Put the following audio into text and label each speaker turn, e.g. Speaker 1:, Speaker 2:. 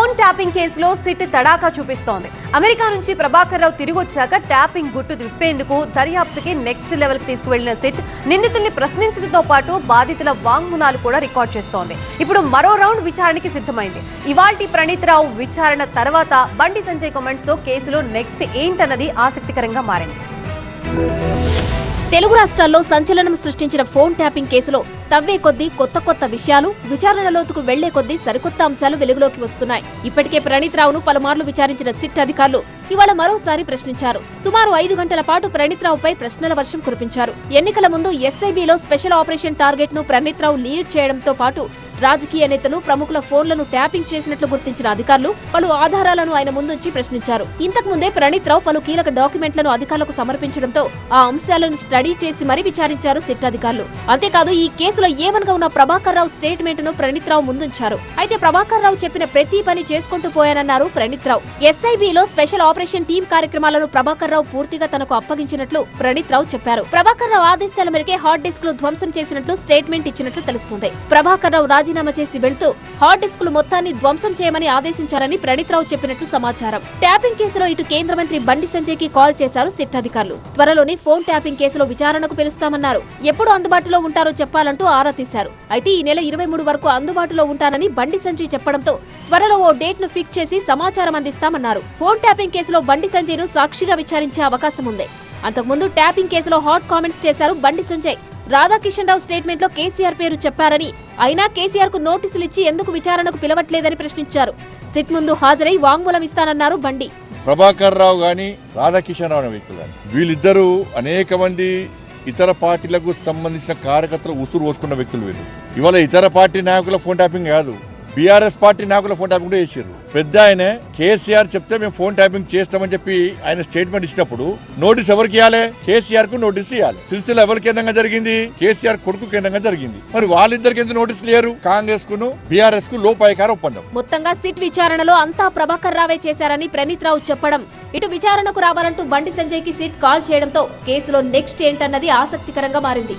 Speaker 1: Phone tapping కేసులో SIT తడాకా చూపిస్తోంది. America నుంచి ప్రభాకర్ రావు తిరిగి వచ్చాక ట్యాపింగ్ గుట్టు విప్పేందుకు దర్యాప్తుకి నెక్స్ట్ లెవెల్ కి తీసుకువెళ్లిన సిట్ నిందితుల్ని ప్రశ్నించడంతో పాటు బాధితుల వాంగ్మూలాలు కూడా రికార్డ్ చేస్తోంది. ఇప్పుడు మరో రౌండ్ విచారణకి సిద్ధమైంది. ఇవాల్టి ప్రణీత్ రావు విచారణ తర్వాత బండి సంజయ్ కామెంట్స్ తో కేసులో నెక్స్ట్ ఏంటన్నది ఆసక్తికరంగా మారింది.
Speaker 2: తెలుగు రాష్ట్రాల్లో సంచలనం సృష్టించిన ఫోన్ ట్యాపింగ్ కేసులో తవ్వే కొద్దీ కొత్త విషయాలు, విచారణ లోతుకు వెళ్లే కొద్దీ సరికొత్త అంశాలు వెలుగులోకి వస్తున్నాయి. ఇప్పటికే ప్రణీత్ రావును పలుమార్లు విచారించిన సిట్ అధికారులు ఇవాళ మరోసారి ప్రశ్నించారు. సుమారు 5 గంటల పాటు ప్రణీత్ రావుపై ప్రశ్నల వర్షం కురిపించారు. ఎన్నికల ముందు ఎస్ఐబిలో స్పెషల్ ఆపరేషన్ టార్గెట్ ను ప్రణీత్ రావు లీడ్ చేయడంతో పాటు రాజకీయ నేతలు, ప్రముఖుల ఫోన్లను ట్యాపింగ్ చేసినట్లు గుర్తించిన అధికారులు పలు ఆధారాలను ఆయన ముందుంచి ప్రశ్నించారు. ఇంతకు ముందే ప్రణీత్ రావు పలు కీలక డాక్యుమెంట్లను అధికారులకు సమర్పించడంతో ఆ అంశాలను స్టడీ చేసి మరీ విచారించారు సిట్ అధికారులు. అంతేకాదు ఈ కేసులో ఏమనగా ఉన్న ప్రభాకర్ రావు స్టేట్మెంట్ ను ప్రణీత్ రావు ముందుంచారు. అయితే ప్రభాకర్ రావు చెప్పిన ప్రతి పని చేసుకుంటూ పోయానన్నారు ప్రణీత్ రావు. ఎస్ఐబిలో స్పెషల్ ఆపరేషన్ టీం కార్యక్రమాలను ప్రభాకర్ రావు పూర్తిగా తనకు అప్పగించినట్లు ప్రణీత్ రావు చెప్పారు. ప్రభాకర్ రావు ఆదేశాల మేరకే హార్డ్ డిస్క్ లు ధ్వంసం చేసినట్లు స్టేట్మెంట్ ఇచ్చినట్లు తెలుస్తుంది. ప్రభాకర్ రావు రాజీనామా చేసి వెళ్తూ హార్డ్ డిస్కులు మొత్తాన్ని ధ్వంసం చేయమని ఆదేశించారని ప్రణీత్ రావు చెప్పినట్లు సమాచారం. ట్యాపింగ్ కేసులో ఇటు కేంద్ర మంత్రి బండి సంజయ్ కి కాల్ చేశారు సిట్ అధికారులు. త్వరలోనే ఫోన్ ట్యాపింగ్ కేసులో విచారణకు పిలుస్తామన్నారు. ఎప్పుడు అందుబాటులో ఉంటారో చెప్పాలంటూ ఆరా తీశారు. అయితే ఈ నెల 23 వరకు అందుబాటులో ఉంటానని బండి సంజయ్ చెప్పడంతో త్వరలో ఓ డేట్ ను ఫిక్స్ చేసి సమాచారం అందిస్తామన్నారు. ఫోన్ ట్యాపింగ్ కేసులో బండి సంజయ్ ను సాక్షిగా విచారించే అవకాశం ఉంది. అంతకుముందు ట్యాపింగ్ కేసులో హాట్ కామెంట్స్ చేశారు బండి సంజయ్. రాధాకిషన్ రావు స్టేట్మెంట్ లో కేసీఆర్ పేరు చెప్పారని, అయినా కేసీఆర్ కు నోటీసులు ఇచ్చి ఎందుకు విచారణకు పిలవట్లేదని ప్రశ్నించారు. సిట్ ముందు హాజరై వాంగ్మూలం ఇస్తానన్నారు బండి.
Speaker 3: ప్రభాకర్ రావు గాని రాధాకిషన్ రావు వ్యక్తులు వీళ్ళిద్దరూ అనేక మంది ఇతర పార్టీలకు సంబంధించిన కార్యకర్తలు ఉసురు పోసుకున్న వ్యక్తులు వీళ్ళు. ఇవాళ ఇతర పార్టీ నాయకుల ఫోన్ ట్యాపింగ్ కాదు, బీఆర్ఎస్ పార్టీ నాయకుల ఫోన్ ట్యాపింగ్ కూడా చేశారు. పెద్ద ఆయన కేసీఆర్ చెప్తే మేము ఫోన్ ట్యాపింగ్ చేస్తామని చెప్పి ఆయన స్టేట్మెంట్ ఇచ్చినప్పుడు నోటీస్ ఎవరికి ఇవ్వాలి? కేసీఆర్ కు నోటీస్ ఇవ్వాలి. సిరిసిల్ల ఎవరి కేంద్రంగా జరిగింది? కేసీఆర్ కొడుకు కేంద్రంగా జరిగింది. మరి వాళ్ళిద్దరికి ఎందుకు నోటీసులు లేరు? కాంగ్రెస్ కును బీఆర్ఎస్ కు లోపాయకార ఒప్పందం.
Speaker 2: మొత్తంగా సిట్ విచారణలో అంతా ప్రభాకర్ రావే చేశారని ప్రణీత్ రావు చెప్పడం, ఇటు విచారణకు రావాలంటూ బండి సంజయ్ కి సిట్ కాల్ చేయడంతో కేసులో నెక్స్ట్ ఏంటన్నది ఆసక్తికరంగా మారింది.